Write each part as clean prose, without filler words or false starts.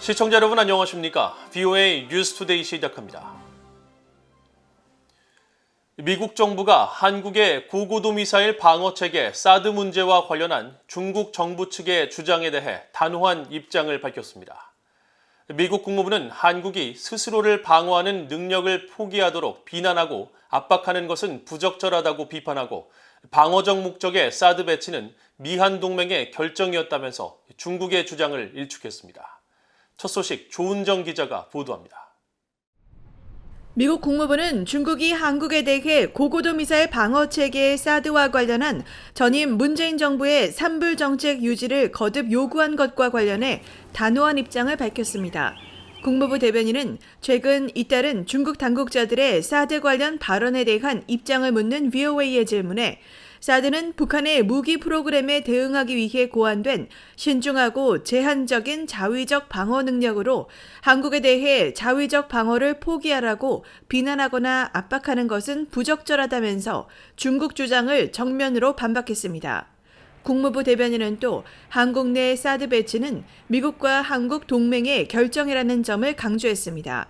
시청자 여러분 안녕하십니까? VOA 뉴스투데이 시작합니다. 미국 정부가 한국의 고고도 미사일 방어 체계 사드 문제와 관련한 중국 정부 측의 주장에 대해 단호한 입장을 밝혔습니다. 미국 국무부는 한국이 스스로를 방어하는 능력을 포기하도록 비난하고 압박하는 것은 부적절하다고 비판하고 방어적 목적의 사드 배치는 미한 동맹의 결정이었다면서 중국의 주장을 일축했습니다. 첫 소식 조은정 기자가 보도합니다. 미국 국무부는 중국이 한국에 대해 고고도 미사일 방어 체계의 사드와 관련한 전임 문재인 정부의 산불 정책 유지를 거듭 요구한 것과 관련해 단호한 입장을 밝혔습니다. 국무부 대변인은 최근 잇따른 중국 당국자들의 사드 관련 발언에 대한 입장을 묻는 VOA의 질문에 사드는 북한의 무기 프로그램에 대응하기 위해 고안된 신중하고 제한적인 자위적 방어 능력으로 한국에 대해 자위적 방어를 포기하라고 비난하거나 압박하는 것은 부적절하다면서 중국 주장을 정면으로 반박했습니다. 국무부 대변인은 또 한국 내 사드 배치는 미국과 한국 동맹의 결정이라는 점을 강조했습니다.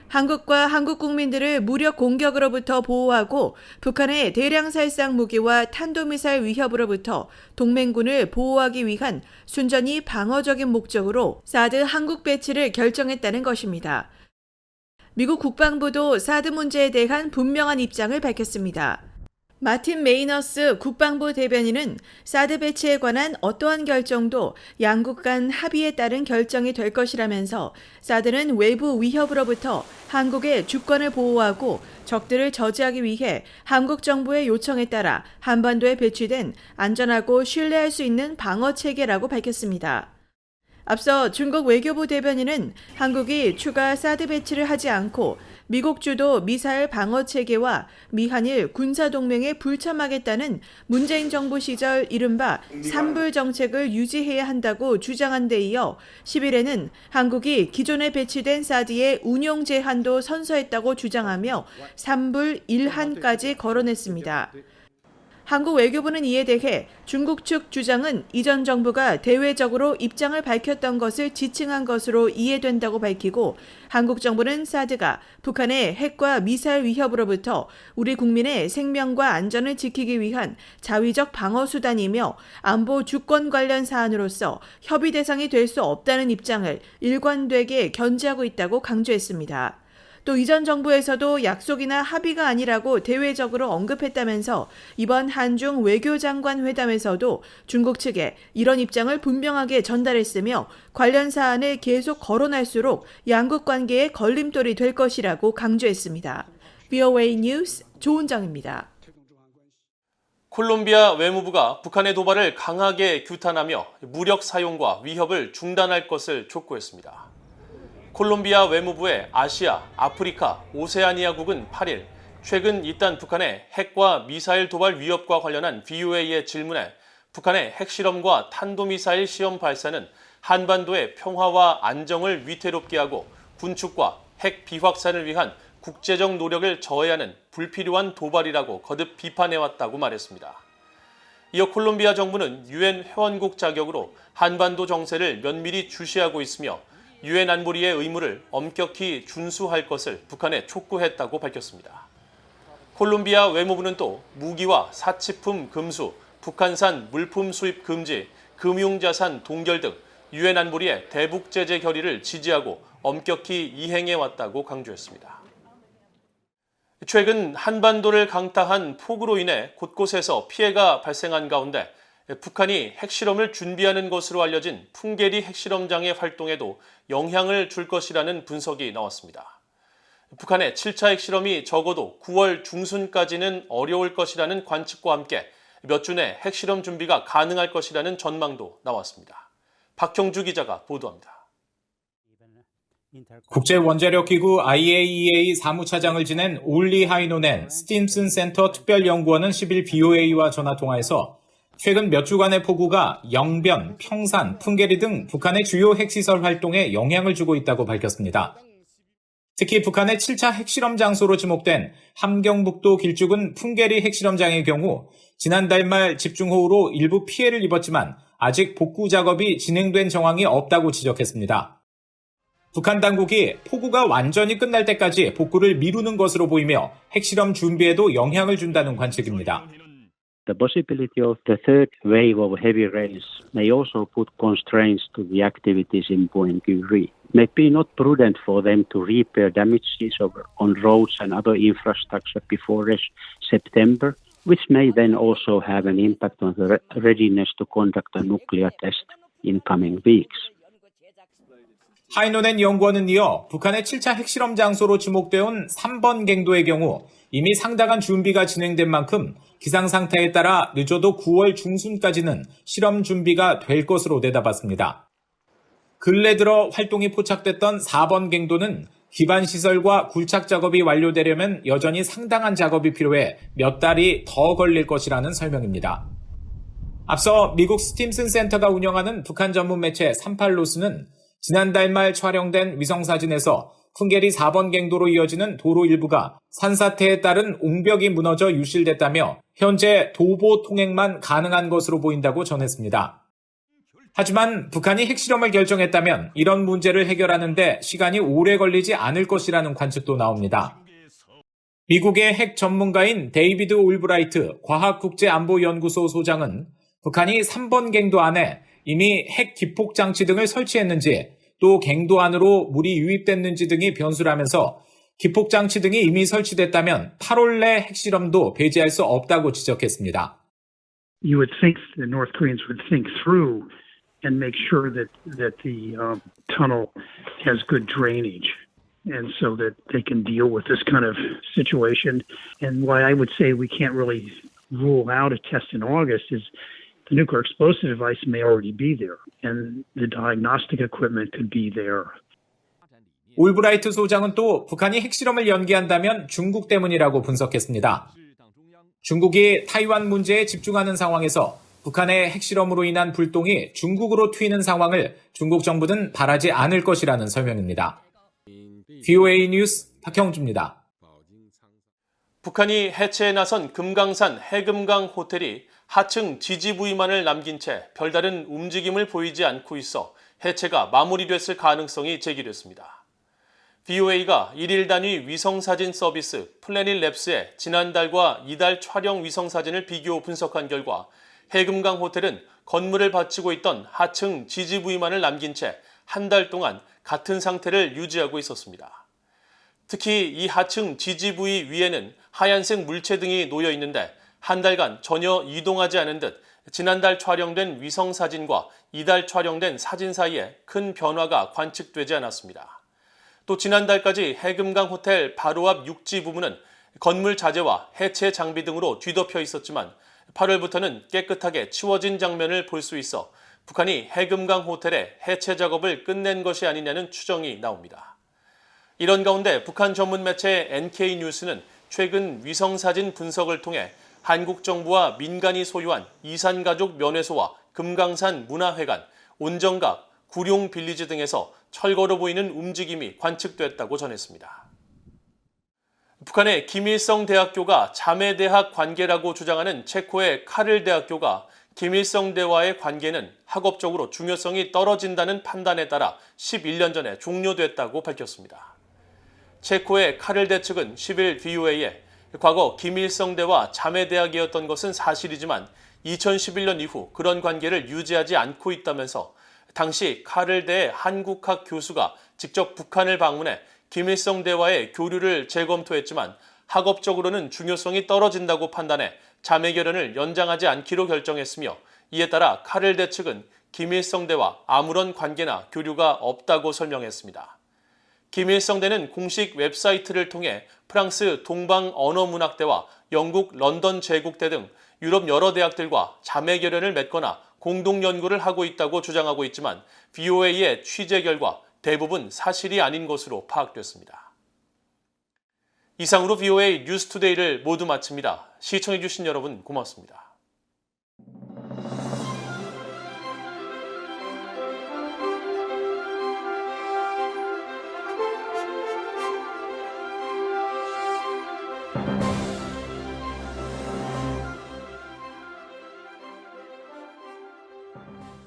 한국과 한국 국민들을 무력 공격으로부터 보호하고 북한의 대량 살상 무기와 탄도미사일 위협으로부터 동맹군을 보호하기 위한 순전히 방어적인 목적으로 사드 한국 배치를 결정했다는 것입니다. 미국 국방부도 사드 문제에 대한 분명한 입장을 밝혔습니다. 마틴 메이너스 국방부 대변인은 사드 배치에 관한 어떠한 결정도 양국 간 합의에 따른 결정이 될 것이라면서 사드는 외부 위협으로부터 한국의 주권을 보호하고 적들을 저지하기 위해 한국 정부의 요청에 따라 한반도에 배치된 안전하고 신뢰할 수 있는 방어 체계라고 밝혔습니다. 앞서 중국 외교부 대변인은 한국이 추가 사드 배치를 하지 않고 미국 주도 미사일 방어 체계와 미한일 군사동맹에 불참하겠다는 문재인 정부 시절 이른바 산불 정책을 유지해야 한다고 주장한 데 이어 10일에는 한국이 기존에 배치된 사드의 운용 제한도 선서했다고 주장하며 산불 일한까지 거론했습니다. 한국 외교부는 이에 대해 중국 측 주장은 이전 정부가 대외적으로 입장을 밝혔던 것을 지칭한 것으로 이해된다고 밝히고 한국 정부는 사드가 북한의 핵과 미사일 위협으로부터 우리 국민의 생명과 안전을 지키기 위한 자위적 방어 수단이며 안보 주권 관련 사안으로서 협의 대상이 될 수 없다는 입장을 일관되게 견지하고 있다고 강조했습니다. 또 이전 정부에서도 약속이나 합의가 아니라고 대외적으로 언급했다면서 이번 한중 외교장관 회담에서도 중국 측에 이런 입장을 분명하게 전달했으며 관련 사안을 계속 거론할수록 양국 관계에 걸림돌이 될 것이라고 강조했습니다. VOA 뉴스 조은정입니다. 콜롬비아 외무부가 북한의 도발을 강하게 규탄하며 무력 사용과 위협을 중단할 것을 촉구했습니다. 콜롬비아 외무부의 아시아, 아프리카, 오세아니아국은 8일 최근 잇단 북한의 핵과 미사일 도발 위협과 관련한 VOA의 질문에 북한의 핵실험과 탄도미사일 시험 발사는 한반도의 평화와 안정을 위태롭게 하고 군축과 핵 비확산을 위한 국제적 노력을 저해하는 불필요한 도발이라고 거듭 비판해왔다고 말했습니다. 이어 콜롬비아 정부는 유엔 회원국 자격으로 한반도 정세를 면밀히 주시하고 있으며 유엔 안보리의 의무를 엄격히 준수할 것을 북한에 촉구했다고 밝혔습니다. 콜롬비아 외무부는 또 무기와 사치품 금수, 북한산 물품 수입 금지, 금융자산 동결 등 유엔 안보리의 대북 제재 결의를 지지하고 엄격히 이행해왔다고 강조했습니다. 최근 한반도를 강타한 폭우로 인해 곳곳에서 피해가 발생한 가운데 북한이 핵실험을 준비하는 것으로 알려진 풍계리 핵실험장의 활동에도 영향을 줄 것이라는 분석이 나왔습니다. 북한의 7차 핵실험이 적어도 9월 중순까지는 어려울 것이라는 관측과 함께 몇 주 내 핵실험 준비가 가능할 것이라는 전망도 나왔습니다. 박형주 기자가 보도합니다. 국제원자력기구 IAEA 사무차장을 지낸 올리 하이노넨 스팀슨 센터 특별연구원은 10일 BOA와 전화통화에서 최근 몇 주간의 폭우가 영변, 평산, 풍계리 등 북한의 주요 핵시설 활동에 영향을 주고 있다고 밝혔습니다. 특히 북한의 7차 핵실험 장소로 지목된 함경북도 길쭉은 풍계리 핵실험장의 경우 지난달 말 집중호우로 일부 피해를 입었지만 아직 복구 작업이 진행된 정황이 없다고 지적했습니다. 북한 당국이 폭우가 완전히 끝날 때까지 복구를 미루는 것으로 보이며 핵실험 준비에도 영향을 준다는 관측입니다. The possibility of the third wave of heavy rains may also put constraints to the activities in Buenguri. It may be not prudent for them to repair damages on roads and other infrastructure before September, which may then also have an impact on the readiness to conduct a nuclear test in coming weeks. 하이노넨 연구원은 이어 북한의 7차 핵실험 장소로 지목되어 3번 갱도의 경우 이미 상당한 준비가 진행된 만큼 기상 상태에 따라 늦어도 9월 중순까지는 실험 준비가 될 것으로 내다봤습니다. 근래 들어 활동이 포착됐던 4번 갱도는 기반 시설과 굴착 작업이 완료되려면 여전히 상당한 작업이 필요해 몇 달이 더 걸릴 것이라는 설명입니다. 앞서 미국 스팀슨 센터가 운영하는 북한 전문 매체 38노스는 지난달 말 촬영된 위성사진에서 풍계리 4번 갱도로 이어지는 도로 일부가 산사태에 따른 옹벽이 무너져 유실됐다며 현재 도보 통행만 가능한 것으로 보인다고 전했습니다. 하지만 북한이 핵실험을 결정했다면 이런 문제를 해결하는 데 시간이 오래 걸리지 않을 것이라는 관측도 나옵니다. 미국의 핵 전문가인 데이비드 올브라이트 과학국제안보연구소 소장은 북한이 3번 갱도 안에 이미 핵 기폭 장치 등을 설치했는지 또 갱도 안으로 물이 유입됐는지 등이 변수라면서 기폭 장치 등이 이미 설치됐다면 8월 내 핵실험도 배제할 수 없다고 지적했습니다. You would think the North Koreans would think through and make sure that the tunnel has good drainage, and so that they can deal with this kind of situation. And why I would say we can't really rule out a test in August is the nuclear explosive device may already be there, and the diagnostic equipment could be there. 올브라이트 소장은 또 북한이 핵실험을 연기한다면 중국 때문이라고 분석했습니다. 중국이 타이완 문제에 집중하는 상황에서 북한의 핵실험으로 인한 불똥이 중국으로 튀는 상황을 중국 정부는 바라지 않을 것이라는 설명입니다. VOA 뉴스 박형주입니다. 북한이 해체에 나선 금강산 해금강 호텔이 하층 지지부위만을 남긴 채 별다른 움직임을 보이지 않고 있어 해체가 마무리됐을 가능성이 제기됐습니다. VOA가 1일 단위 위성사진 서비스 플래닛랩스의 지난달과 이달 촬영 위성사진을 비교 분석한 결과 해금강 호텔은 건물을 받치고 있던 하층 지지부위만을 남긴 채 한 달 동안 같은 상태를 유지하고 있었습니다. 특히 이 하층 지지부위 위에는 하얀색 물체 등이 놓여 있는데 한 달간 전혀 이동하지 않은 듯 지난달 촬영된 위성사진과 이달 촬영된 사진 사이에 큰 변화가 관측되지 않았습니다. 또 지난달까지 해금강 호텔 바로 앞 육지 부분은 건물 자재와 해체 장비 등으로 뒤덮여 있었지만 8월부터는 깨끗하게 치워진 장면을 볼 수 있어 북한이 해금강 호텔의 해체 작업을 끝낸 것이 아니냐는 추정이 나옵니다. 이런 가운데 북한 전문 매체 NK뉴스는 최근 위성사진 분석을 통해 한국 정부와 민간이 소유한 이산가족 면회소와 금강산 문화회관, 온정각, 구룡 빌리지 등에서 철거로 보이는 움직임이 관측됐다고 전했습니다. 북한의 김일성 대학교가 자매대학 관계라고 주장하는 체코의 카를 대학교가 김일성 대와의 관계는 학업적으로 중요성이 떨어진다는 판단에 따라 11년 전에 종료됐다고 밝혔습니다. 체코의 카를대 측은 10일 VOA에 과거 김일성 대와 자매대학이었던 것은 사실이지만 2011년 이후 그런 관계를 유지하지 않고 있다면서 당시 카를대의 한국학 교수가 직접 북한을 방문해 김일성 대와의 교류를 재검토했지만 학업적으로는 중요성이 떨어진다고 판단해 자매결연을 연장하지 않기로 결정했으며 이에 따라 카를대 측은 김일성 대와 아무런 관계나 교류가 없다고 설명했습니다. 김일성대는 공식 웹사이트를 통해 프랑스 동방언어문학대와 영국 런던 제국대 등 유럽 여러 대학들과 자매결연을 맺거나 공동연구를 하고 있다고 주장하고 있지만 VOA의 취재 결과 대부분 사실이 아닌 것으로 파악됐습니다. 이상으로 VOA 뉴스투데이를 모두 마칩니다. 시청해주신 여러분 고맙습니다.